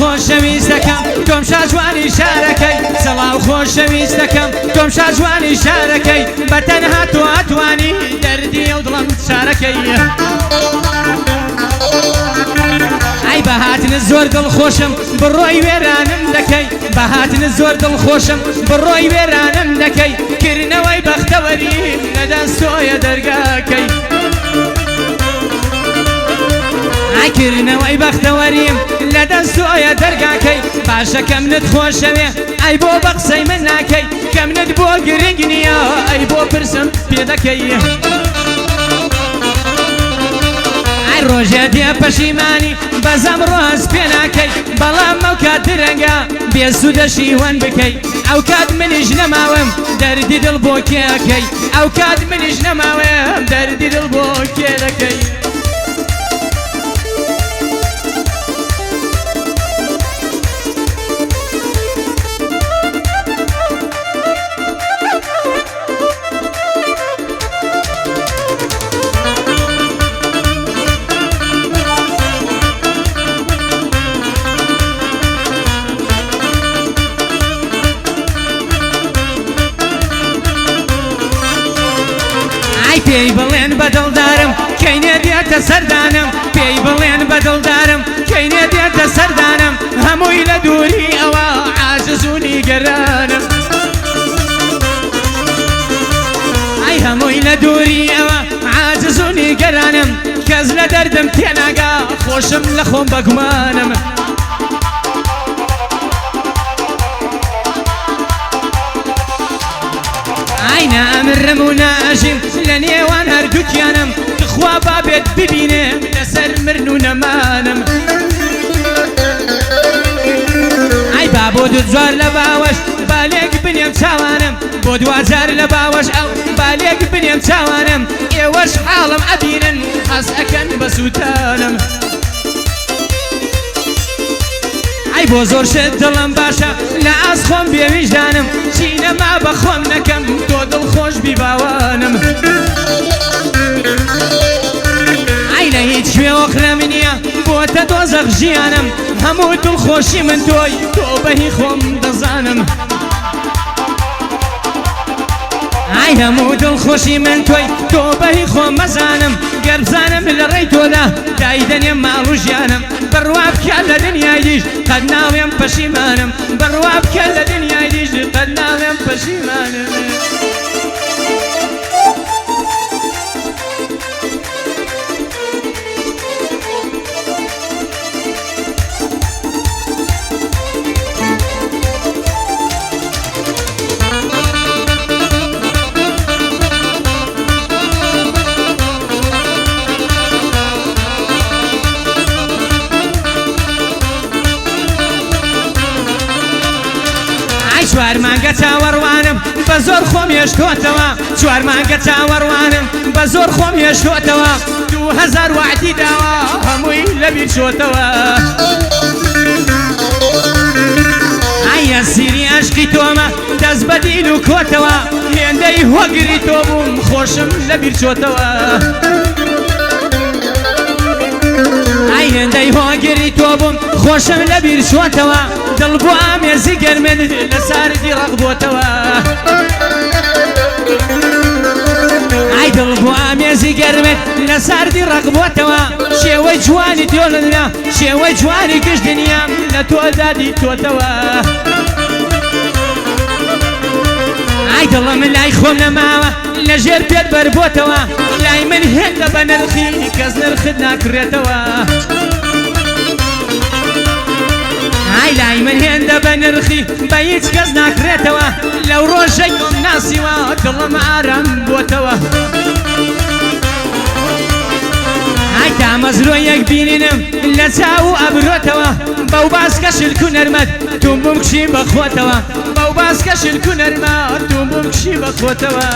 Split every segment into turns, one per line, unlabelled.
خۆشەویستەکەم تۆم شاجوانی شارەکەی سەڵاو خۆشەویستەکەم تۆم شاجوانی شارەکەی بەتەنها تۆ ئەتوانی دەردی ئەو دڵم شارەکەی ئەی بەهاتنە زۆر دڵخۆشم بڕۆی وێرانم دەکەی بەهاتنە زۆر دڵخۆشم بڕۆی وێرانم دەکەی کردنەوەی بەختەوەریم لەدەستۆیە دەرگاکەی ئایکردنەوەی بەختەوەریم لەدەستۆیە دەرگاکەی باشە کەمنت خۆشەوێ ئەی بۆ بە قسەی من ناکەی کەمنت بۆ گرنگ نییە ئەی بۆ پرسم پێ دەکەی ڕۆژێ دێ پەشیمانی بەزەم ڕۆز پێ ناکەی بەڵام ئەو کات درەنگە بێسوودە شیوەن بکەی ئەو کات منیش نەماوەم دەردی دڵ بۆ کێەکەی ئەو کات منیش نەماوەم دەردی دڵ بۆ کێ دەکەی پێی بڵێن بەدڵدارم کەینێ دێتە سەردانم پێی بڵێن بەدڵدارم کەینێ دێتە سەردانم هەمووی لە دووری ئەوە عاجزونی گەرانم ئەی هەمووی لە دووری ئەوە عاجزونی گەرانم کەس لە دەردم تێناگا خۆشم لە خۆم بەگومانم نامرم و ناژیم لە نێوان هەردووکیانم خوا بابێت ببینێ لەسەر مرن و نەمانم ئەی با بۆ دوجار لە باوەش بالێک بنێم چاوانم بۆ دوجار لە باوەش ئەو بالێک بنێم چاوانم ئێوەش حاڵم ئەبینن ئەس ئەکەن بە سووتانم ئەی بۆ زۆر شت دڵم باشە لە ئاس خۆم بێویژدانم چی نەما بە خۆم نەکەم تۆ دڵخۆش بی باوانم ئەی لە هیچ شوێ ئۆخرەم نییە بۆتە دۆزەخ ژیانم هەموو دڵخۆشی من تۆی تۆ بەهی خۆم دەزانم ئەی هەموو دڵخۆشی من تۆی تۆ بەهی خۆم مەزانم گەر بزانم لە ڕێی تۆدا دایدەنێم ماڵ و ژیانم بڕوا بکە لە دنیای دیش قەت ناوێم پەشیمانم بڕوا بکە لە دنیای دیش قەت ناوێم پەشیمانم چوار مانگە چاوەڕوانم بە زۆر خۆم هێشتۆتەوە چوار مانگە چاوەڕوانم بە زۆر خۆم هێشتۆتەوە 2000 وعدی داوە هەمووی لەبیر چۆتەوە ئەیە سیری عەشقی تۆمە دەست بە دین و کۆتەوە هێندەی هۆگری تۆ بووم خۆشم لەبیر چۆتەوە ئەی هێندەی هۆگری تۆ بووم خۆشم لەبیر چۆتەوە دڵ بۆ ئامێزی گەرمێن لە ساردی ڕق بۆتەوە ئەی دڵ بۆ ئامێزی گەرمێت لە ساردی ڕق بۆتەوە شێوەی جوانی تۆ لەنرا شێوەی جوانی گشت دنیام لە تۆ دادی تۆتەوە ئەی دڵم لای خۆم نەماوە لە ژێر پێت بەربۆتەوە لای من هێندە بە نرخی کەس نرخت ناکرێتەوە ئای لای من هێندە بە نرخی بە هیچ کەس ناکرێتەوە لەو ڕۆژەی ناسیوە دڵم ئارام بۆتەوە ئای تا مەزرۆیەک بینینم لە چاو و ئەبرۆتەوە بەو باسکە شلک و نەرمەت توم بمکشی بەخۆتەوە بەو باسکە شلک و نەرمەت توم بمکشی بەخۆتەوە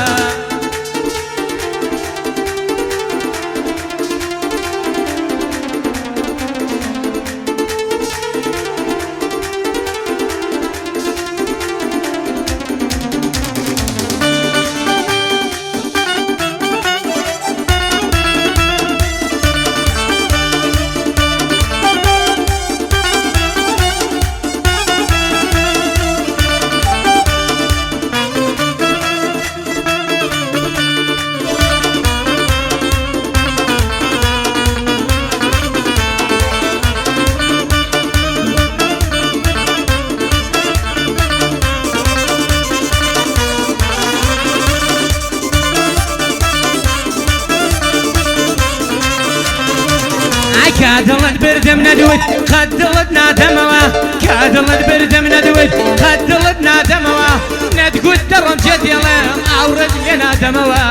کادڵت بردم نەدوت قەت دڵت نادەمەوە کادڵت بردم نەدوت قەت دڵت نادەمەوە نەتگوت دەڕۆم جێ دێڵێ ئاورت لێ نادەمەوە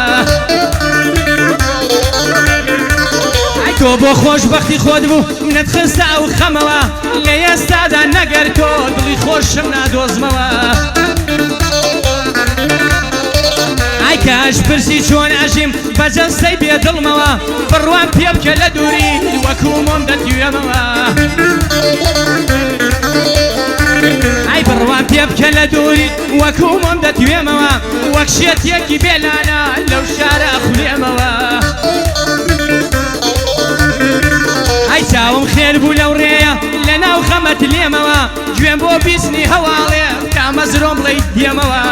تۆ بۆ خۆشبەختی خۆت بوو منت خستە ئەو خەمەوە لە ئێستادا نەگەر تۆ دڵی خۆشم نادۆزمەوە ئای کاش پرسی چۆن ئەژیم بەجەستەی بێدڵمەوە بڕوان پێ بکە لە دووری وەکو مۆم دەتوێمەوە ئای بڕوان پێ بکە لە دووری وەکو مۆم دەتوێمەوە وەک شێتێکی بێلانە لەو شارە ئەخولێمەوە ئای چاوم خێر بوو لەو ڕێیە لە ناو خەمەت لێمەوە گوێم بۆ بیستنی هەواڵێ کامەزرۆم بڵێیت دێمەوە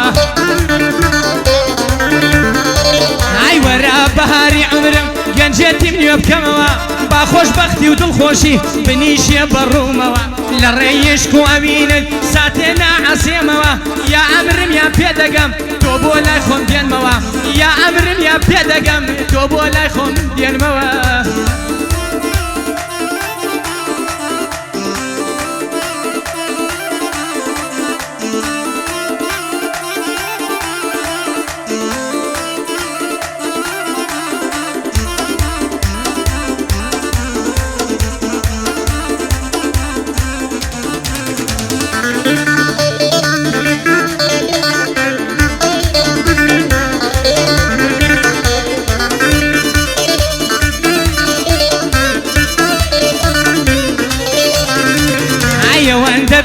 ئای وەرە بەهاری عمرم گەنجێتیم نوێ بکەمەوە با خۆشبەختی و دڵخۆشی بنیشێ بەڕوومەوە لە ڕێی عشق و ئەوینت ساتێ ناعەسێمەوە یا ئەمرم یا پێدەگەم تۆ بۆ لای خۆم دێنمەوە یا ئەمرم یا پێدەگەم تۆ بۆ لای خۆم دێنمەوە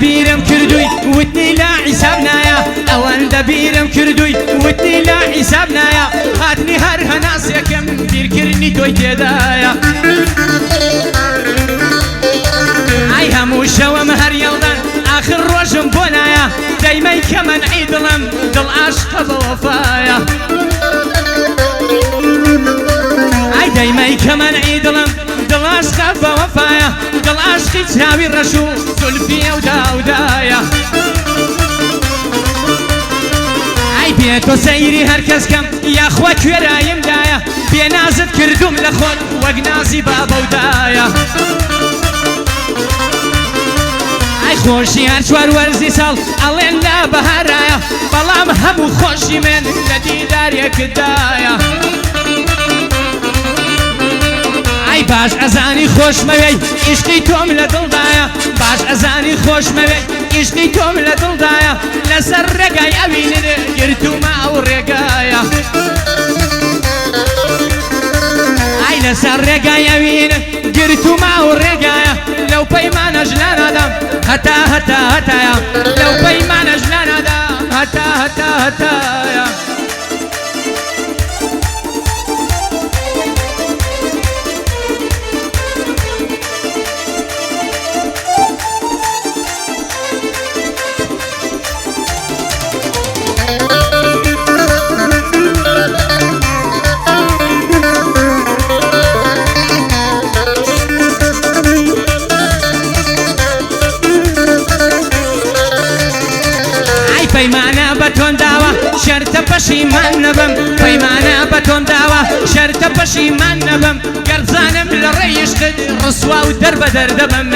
بیرم کردوی وتنی لا حساب نایا ئەوەندە بیرم کردوی وتنی لا حساب نایا هاتنی هەر هەناسێکم بیرکردنی تۆی تێدایە ئای هەموو شەوەم هەر یەڵدان ئاخر ڕۆژم بۆ نایە دەیمەی کە مەنعی دڵم دڵ عاشقە بە وەفایە ئای دەیمەی کە مەنعی دڵم دڵ عاشقە بە وەفایە دڵ عاشقی چاوی ڕەش و زولفیە و داودایە ئای بێ تۆ سەیری هەر کەس کەم یاخوا کوێرایمدایە بێنازت کردوم لە خۆت وەک نازی بابە و دایە ئای خۆشی هەر چوار وەرزی ساڵ ئەڵێن لە بەهارایە بەڵام هەموو خۆشی من لە دیدارێکتدایە ئای باش ئەزانی خۆشمەوەی عیشقی تۆم لە دڵدایە باش ئەزانی خۆشمەوەی عیشقی تۆم لە دڵدایە لەسەر ڕێگای ئەوینێ گرتومە ئەو ڕێگایە ئای لەسەر ڕێگای ئەوینێ گرتومە ئەو ڕێگایە لەو پەیمانەش لا نادام هەتا هەتا هەتایە لەو پەیمانەش لا نادام هەتا هەتا هەتایە پەیمانە بەتۆن داوە شەرتە پەشیمان نەبم پەیمانە بەتۆن داوە شەرتە پەشیمان نەبم گەرزانم لە ڕێی عشقت ڕسوا و دەربەدەر دەبم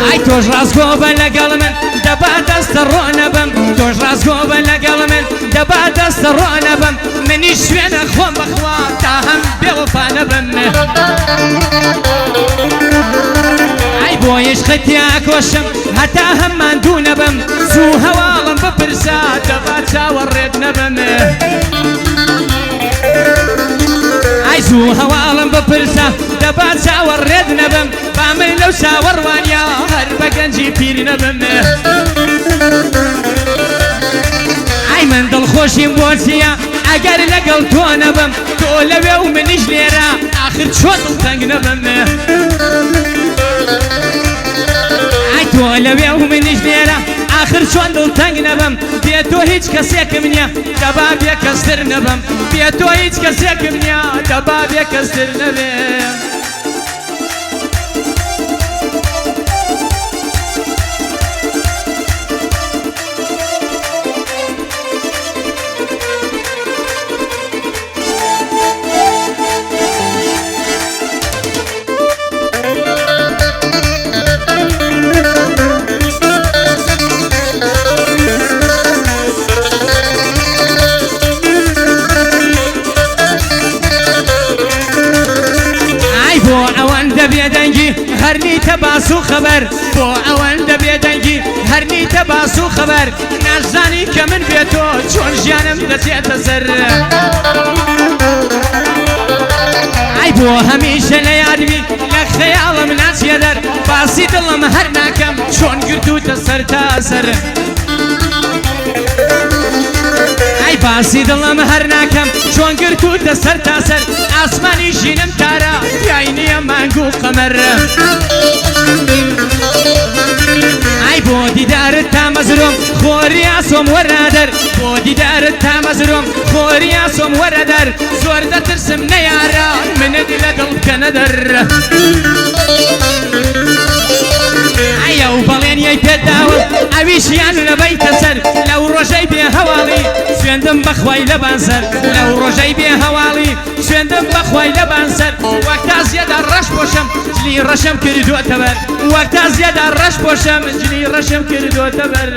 ئای تۆش ڕاستگۆ بە لەگەڵ من دەبا دەستە ڕۆ نەبم تۆش ڕاستگۆ بە لەگەڵ من دەبا دەستە ڕۆ نەبم منیش شوێنە خۆم بەخوا تا هەم بێوەفا نەبم ئای بۆ عشقت یاکۆشم هەتا هەممان دوو نەبم زوو هەواڵم بپرسا دەبا چاوەڕێت نەبم ئای زوو هەواڵم بپرسا دەبا چاوەڕێت نەبم با من لەو چاوەڕوانیا هەر بە گەنجی پیر نەبم ئای من دڵخۆشیم بۆ چییە ئەگەر لەگەڵ تۆ نەبم تۆ لەوێ و منیش لێرە ئاخر چۆ دڵتەنگ نەبم ئای تۆ لەوێ و منیش لێرە ئاخر چۆن دڵتەنگ نەبم بێ تۆ هیچ کەسێکم نییە دەبا بێ کەستر نەبم بێ تۆ هیچ کەسێکم نییە دەبا بێ کەستر نەبێم خەبەر بۆ ئەوەندە بێدەنگی هەرنیتە باس و خەبەر نازانی کە من بێتۆ چۆن ژیانم دەچێتە سەر ئای بۆ هەمیشە لە یادبی لە خەیاڵم ناچێ دەر باسی دڵم هەر ناکەم چۆن گرتوتە سەر تا سەر ئای باسی دڵم هەر ناکەم چۆن گرتوتە سەر تا سەر ئاسمانی ژینم تارە یای نییە مانگ و قەمەر ئای بۆ دیدارت تا مەزرۆم خۆری ئاسۆم وەرە دەر بۆ دیدارت تا مەزرۆم خۆری ئاسۆم وەرە دەر زۆر دەترسم نەیارە منت لە دڵ بکەنە دەر ئەو بەڵێنیەی پێداوە ئەویشیان لەبەیتە سەر لەو ڕۆژەی بێ هەواڵی سوێندم بەخوای لەبانسەر لەو ڕۆژەی بێ هەواڵی سوێندم بەخوای لەبانسەر وەک تا زیێدا ڕەش بۆشەم جلی ڕەشم کردووەتە بەر وەک تا زیێدا ڕەش بۆشەم جلی ڕەشم کردووەتە بەر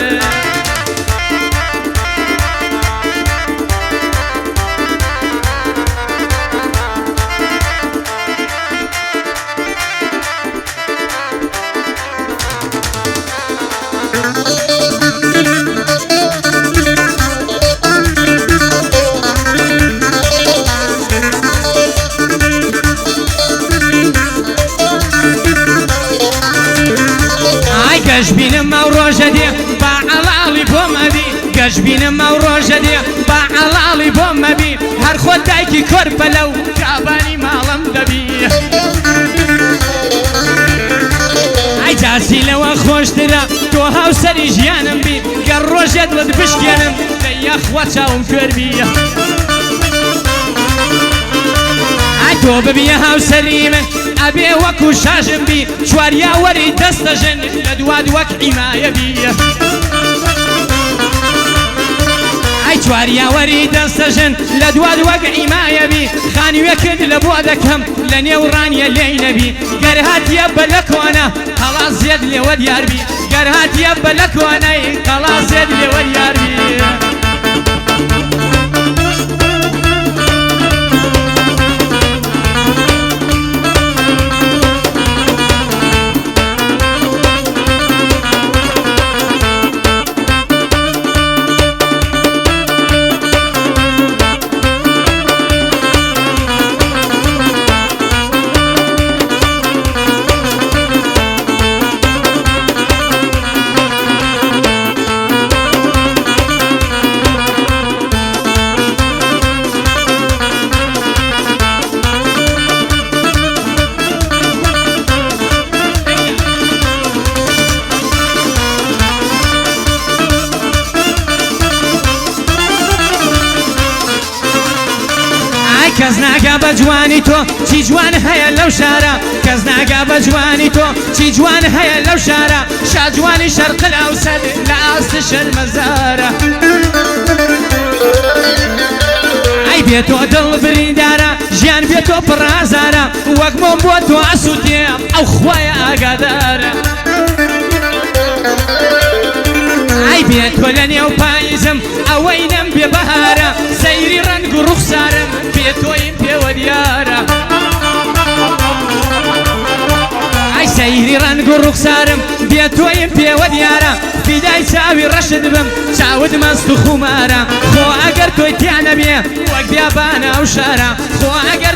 گەشبینم ئەو ڕۆژە دێ با عەڵاڵی بۆ مەبی گەشبینم ئەو ڕۆژە دێ با عەڵاڵی بۆ مەبی هەر خۆت دایکی کۆرپە لەو کابانی ماڵم دەبی ئای جاسی لەوە خۆشترە تۆ هاوسەری ژیانم بی گەر ڕۆژێت وت بشکێنم دەی یەخوا چاوم کوێربی ئای تۆ ببیە هاوسەری من ئەبێ وەکو شاژم بی چواریاوەری دەستەژن لە دواد وەک ئیمایە بی ئای چواریاوەری دەستەژن لە دواد وەک ئیمایە بی خانوێکت لە بۆ دەکەم لە نێوڕانیە لێی نەبی گەر هاتیە بە لە کۆنە قەڵاس زێت لێوە دیاربی گەر هاتیە بە لە کۆنەی قەڵاس زێت لێوە دیاربی کەس ناگا بە جوانی تۆ چی جوان هەیە لەو شارە کەس ناگا بە جوانی تۆ چی جوان هەیە لەو شارە شاجوانی شەرقل ئەوسەد لە ئاست شەرمەزارە ئەی بێتۆ دڵ بریندارە ژیان بێتۆ پڕازارە وەک مۆم بۆ تۆ ئەسووتێ ئەو خوایە ئاگادارە ئەی بێت تۆ لە نێو پاییزم ئەوەی نەم بێ بەهارە سەیری ڕەنگ و ڕوخسارم بێ تۆیم پێوە دیارە ئەی سەیری ڕەنگ و ڕوخسارم بێ تۆیم پێوە دیارە فیدای چاوی ڕەشت بم چاوت مەست و خومارە خۆ ئەگەر تۆی تیانە بێ وەک بیابانە ئەو شارە خۆ ئەگەر